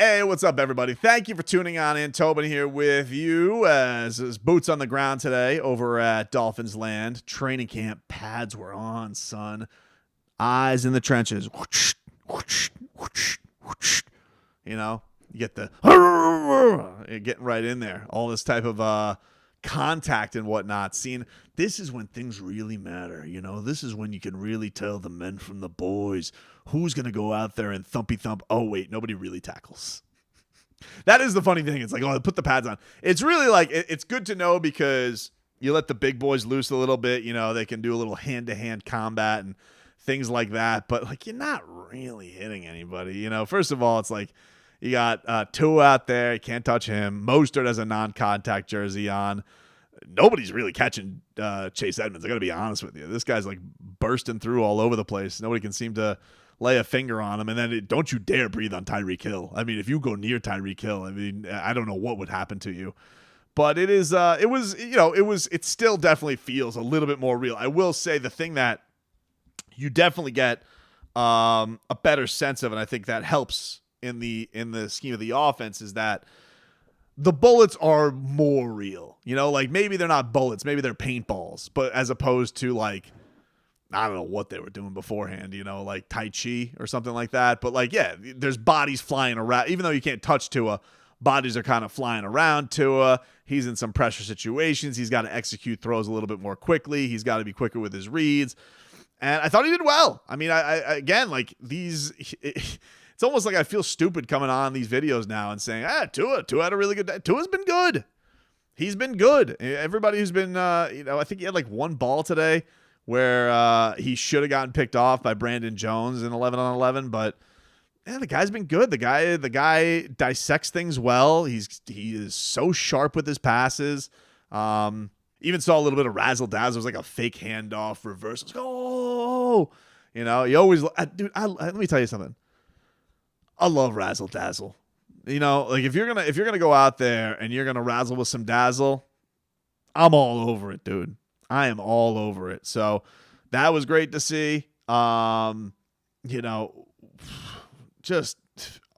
Hey, what's up, everybody? Thank you for tuning on in. Tobin here with you as boots on the ground today over at Dolphins land. Training camp pads were on, son. Eyes in the trenches. Whoosh, whoosh, whoosh, whoosh. You know, you get the you're getting right in there. All this type of contact and whatnot. Seeing this is when things really matter. You know, this is when you can really tell the men from the boys who's going to go out there and thumpy thump. Oh, wait, nobody really tackles. That is the funny thing. It's like, oh, put the pads on. It's really like, it's good to know because you let the big boys loose a little bit. You know, they can do a little hand-to-hand combat and things like that. But, like, you're not really hitting anybody. You know, first of all, it's like you got Tua out there. You can't touch him. Mostert has a non-contact jersey on. Nobody's really catching Chase Edmonds. I got to be honest with you. This guy's, like, bursting through all over the place. Nobody can seem to lay a finger on him, and then don't you dare breathe on Tyreek Hill. I mean, if you go near Tyreek Hill, I mean, I don't know what would happen to you. But it still definitely feels a little bit more real. I will say the thing that you definitely get a better sense of, and I think that helps in the scheme of the offense, is that the bullets are more real. You know, like maybe they're not bullets, maybe they're paintballs, but as opposed to like, I don't know what they were doing beforehand, you know, like Tai Chi or something like that. But like, yeah, there's bodies flying around. Even though you can't touch Tua, bodies are kind of flying around Tua. He's in some pressure situations. He's got to execute throws a little bit more quickly. He's got to be quicker with his reads. And I thought he did well. I mean, I again, like it's almost like I feel stupid coming on these videos now and saying, Tua had a really good day. Tua's been good. He's been good. Everybody who's been, I think he had like one ball today where he should have gotten picked off by Brandon Jones in 11-on-11, but yeah, the guy's been good. The guy dissects things well. He is so sharp with his passes. Even saw a little bit of razzle dazzle. It was like a fake handoff reverse. Let's go. You know, you always, dude. Let me tell you something. I love razzle dazzle. You know, like if you're gonna go out there and you're gonna razzle with some dazzle, I'm all over it, dude. I am all over it. So that was great to see. Just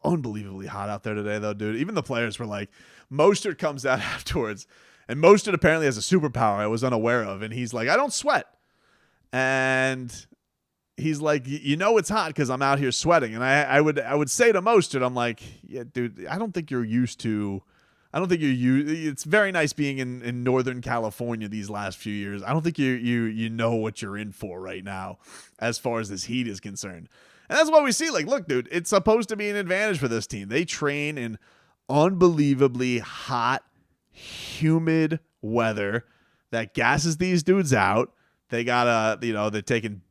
unbelievably hot out there today, though, dude. Even the players were like, Mostert comes out afterwards, and Mostert apparently has a superpower I was unaware of, and he's like, I don't sweat. And he's like, you know it's hot because I'm out here sweating. And I would say to Mostert, I'm like, yeah, dude, I don't think you're used to. It's very nice being in Northern California these last few years. I don't think you know what you're in for right now as far as this heat is concerned. And that's what we see. Like, look, dude, it's supposed to be an advantage for this team. They train in unbelievably hot, humid weather that gasses these dudes out. They got they're taking,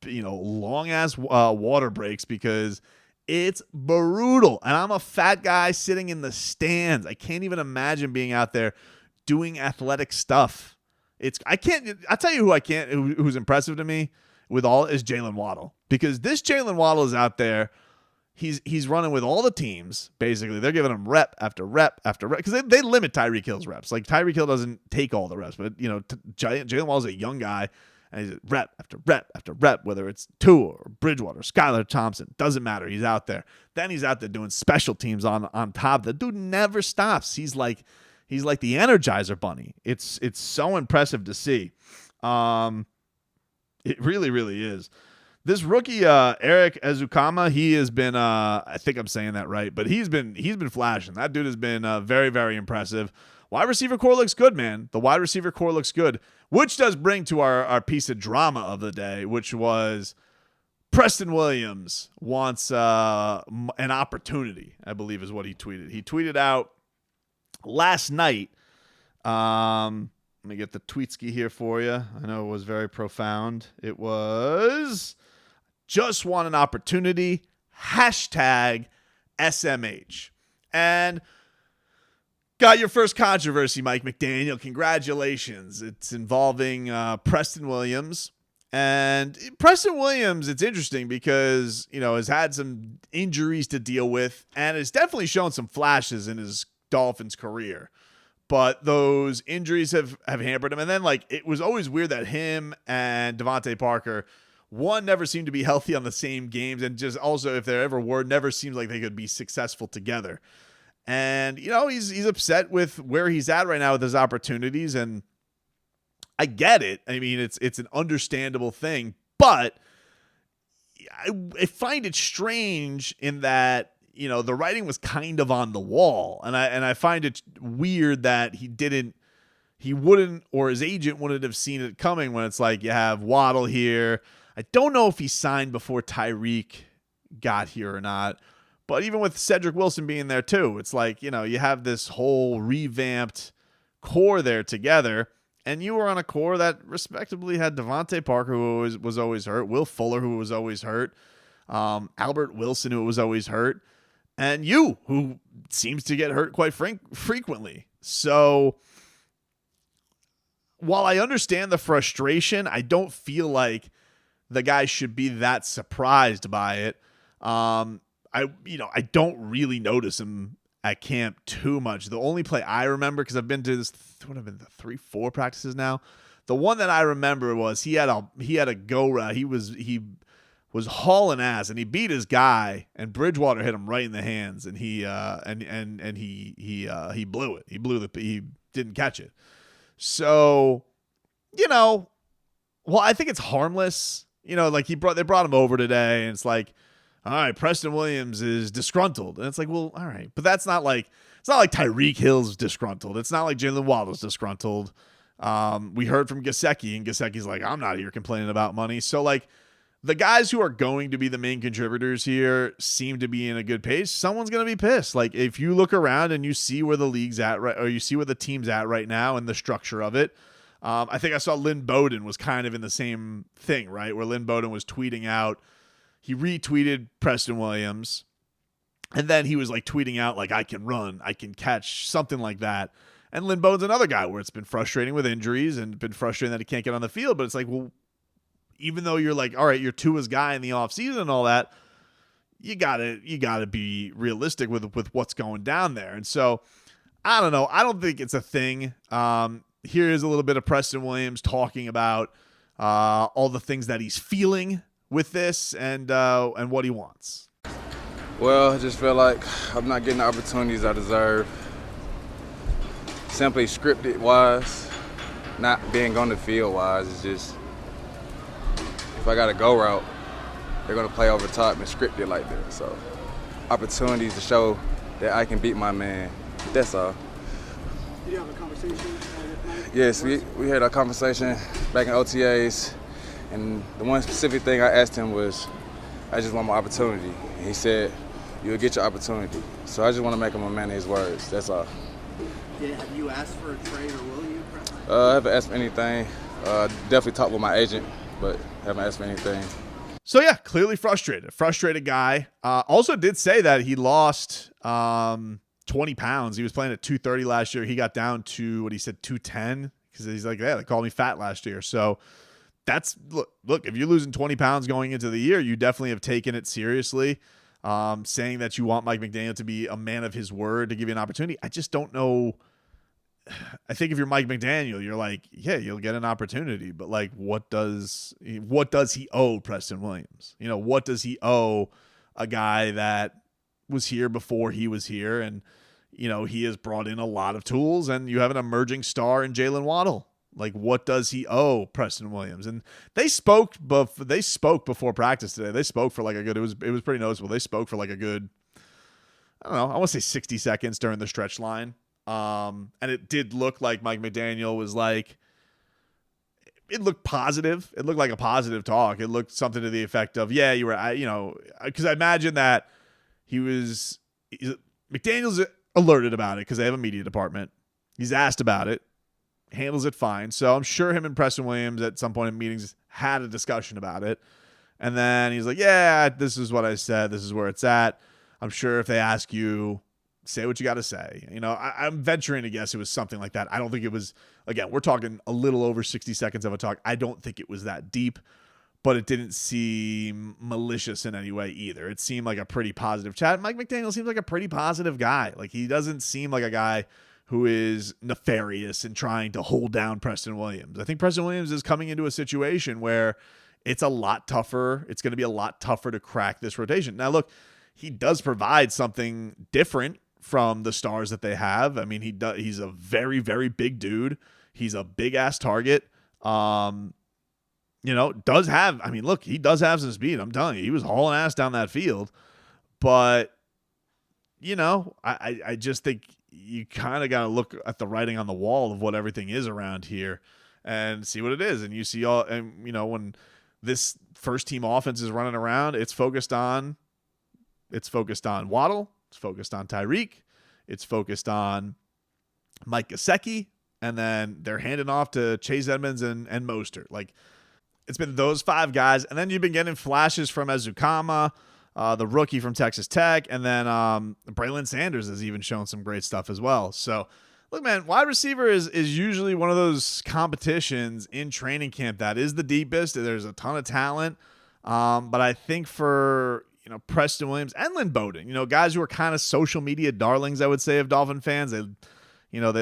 long ass water breaks because it's brutal. And I'm a fat guy sitting in the stands. I can't even imagine being out there doing athletic stuff. I'll tell you who's impressive to me with all is Jalen Waddle. Because this Jalen Waddle is out there. He's running with all the teams, basically. They're giving him rep after rep after rep. Because they limit Tyreek Hill's reps. Like, Tyreek Hill doesn't take all the reps. But, Jalen Waddle's a young guy. And he's rep after rep after rep, whether it's Tua or Bridgewater, Skylar Thompson, doesn't matter. He's out there. Then he's out there doing special teams on top. The dude never stops. He's like the Energizer Bunny. It's so impressive to see. It really, really is. This rookie, Eric Ezukama, he has been, I think I'm saying that right, but he's been flashing. That dude has been very, very impressive. Wide receiver core looks good, man. The wide receiver core looks good, which does bring to our piece of drama of the day, which was Preston Williams wants an opportunity, I believe is what he tweeted. He tweeted out last night. Let me get the tweetski here for you. I know it was very profound. It was just want an opportunity, #SMH. And got your first controversy, Mike McDaniel. Congratulations. It's involving Preston Williams. And Preston Williams, it's interesting because, has had some injuries to deal with and has definitely shown some flashes in his Dolphins career. But those injuries have hampered him. And then, it was always weird that him and Devontae Parker one, never seem to be healthy on the same games, and just also, if there ever were, never seems like they could be successful together. And, he's upset with where he's at right now with his opportunities, and I get it. I mean, it's an understandable thing, but I find it strange in that, the writing was kind of on the wall, and I find it weird that he wouldn't, or his agent wouldn't have seen it coming when it's like you have Waddle here. I don't know if he signed before Tyreek got here or not, but even with Cedric Wilson being there too, it's like, you have this whole revamped core there together, and you were on a core that respectably had Devontae Parker, who was always hurt, Will Fuller, who was always hurt, Albert Wilson, who was always hurt, and you, who seems to get hurt quite frequently. So while I understand the frustration, I don't feel like the guy should be that surprised by it. I don't really notice him at camp too much. The only play I remember, because I've been to this, what have been the 3-4 practices now. The one that I remember was he had a go route. He was hauling ass, and he beat his guy, and Bridgewater hit him right in the hands, and he blew it. He didn't catch it. So, well, I think it's harmless. Like they brought him over today, and it's like, all right, Preston Williams is disgruntled. And it's like, well, all right. But it's not like Tyreek Hill's disgruntled. It's not like Jalen Waddle's disgruntled. We heard from Gesicki, and Gesicki's like, I'm not here complaining about money. So, like, the guys who are going to be the main contributors here seem to be in a good pace. Someone's going to be pissed. Like, if you look around and you see where the league's at, right, or you see where the team's at right now and the structure of it, I think I saw Lynn Bowden was kind of in the same thing, right, where Lynn Bowden was tweeting out. He retweeted Preston Williams, and then he was like tweeting out like, I can run, I can catch, something like that. And Lynn Bowden's another guy where it's been frustrating with injuries and been frustrating that he can't get on the field. But it's like, well, even though you're like, all right, you're Tua's guy in the offseason and all that, you gotta be realistic with what's going down there. And so I don't know. I don't think it's a thing. Here is a little bit of Preston Williams talking about all the things that he's feeling with this and what he wants. Well, I just feel like I'm not getting the opportunities I deserve. Simply scripted wise, not being on the field wise. It's just, if I got a go route, they're gonna play over top and script it like that. So opportunities to show that I can beat my man. That's all. Did you have a conversation? Yes, we had a conversation back in OTAs, and the one specific thing I asked him was, I just want my opportunity. And he said, you'll get your opportunity. So I just want to make him a man of his words. That's all. Have you asked for a trade, or will you? I haven't asked for anything. Definitely talked with my agent, but haven't asked for anything. So yeah, clearly frustrated guy. Also did say that he lost 20 pounds. He was playing at 230 last year. He got down to what he said 210 because he's like, yeah, they called me fat last year. So that's look. If you're losing 20 pounds going into the year, you definitely have taken it seriously. Saying that you want Mike McDaniel to be a man of his word to give you an opportunity. I just don't know. I think if you're Mike McDaniel, you're like, yeah, you'll get an opportunity, but like, what does he owe Preston Williams? What does he owe a guy that was here before he was here? And, he has brought in a lot of tools, and you have an emerging star in Jalen Waddle. Like, what does he owe Preston Williams? And they spoke before practice today. They spoke for like a good, it was pretty noticeable. They spoke for like a good, I don't know, I want to say 60 seconds during the stretch line. And it did look like Mike McDaniel was like, it looked positive. It looked like a positive talk. It looked something to the effect of, yeah, you were, because I imagine that McDaniel's alerted about it because they have a media department. He's asked about it, handles it fine. So I'm sure him and Preston Williams at some point in meetings had a discussion about it. And then he's like, yeah, this is what I said. This is where it's at. I'm sure if they ask you, say what you got to say. I'm venturing to guess it was something like that. I don't think it was, again, we're talking a little over 60 seconds of a talk. I don't think it was that deep, but it didn't seem malicious in any way either. It seemed like a pretty positive chat. Mike McDaniel seems like a pretty positive guy. Like, he doesn't seem like a guy who is nefarious and trying to hold down Preston Williams. I think Preston Williams is coming into a situation where it's a lot tougher. It's going to be a lot tougher to crack this rotation. Now, look, he does provide something different from the stars that they have. I mean, he's a very, very big dude. He's a big ass target. He does have some speed. I'm telling you, he was hauling ass down that field. But, I just think you kind of got to look at the writing on the wall of what everything is around here and see what it is. And you see when this first team offense is running around, it's focused on Waddle. It's focused on Tyreek. It's focused on Mike Gesicki. And then they're handing off to Chase Edmonds and Mostert. Like, it's been those 5 guys. And then you've been getting flashes from Ezukama, the rookie from Texas Tech. And then Braylon Sanders has even shown some great stuff as well. So, look, man, wide receiver is usually one of those competitions in training camp that is the deepest. There's a ton of talent. But I think for, Preston Williams and Lynn Bowden, guys who are kind of social media darlings, I would say, of Dolphin fans. They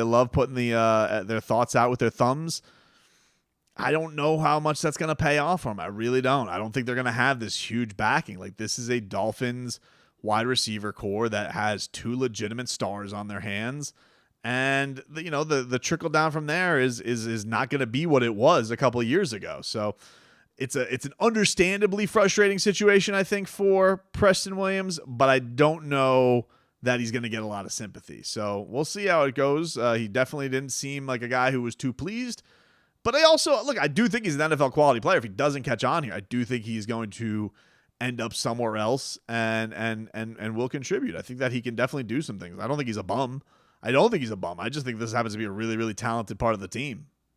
love putting their thoughts out with their thumbs. I don't know how much that's going to pay off for them. I really don't. I don't think they're going to have this huge backing. Like, this is a Dolphins wide receiver core that has 2 legitimate stars on their hands. And the trickle down from there is not going to be what it was a couple of years ago. So it's an understandably frustrating situation, I think, for Preston Williams, but I don't know that he's going to get a lot of sympathy. So we'll see how it goes. He definitely didn't seem like a guy who was too pleased. But I do think he's an NFL quality player. If he doesn't catch on here, I do think he's going to end up somewhere else and will contribute. I think that he can definitely do some things. I don't think he's a bum. I just think this happens to be a really, really talented part of the team.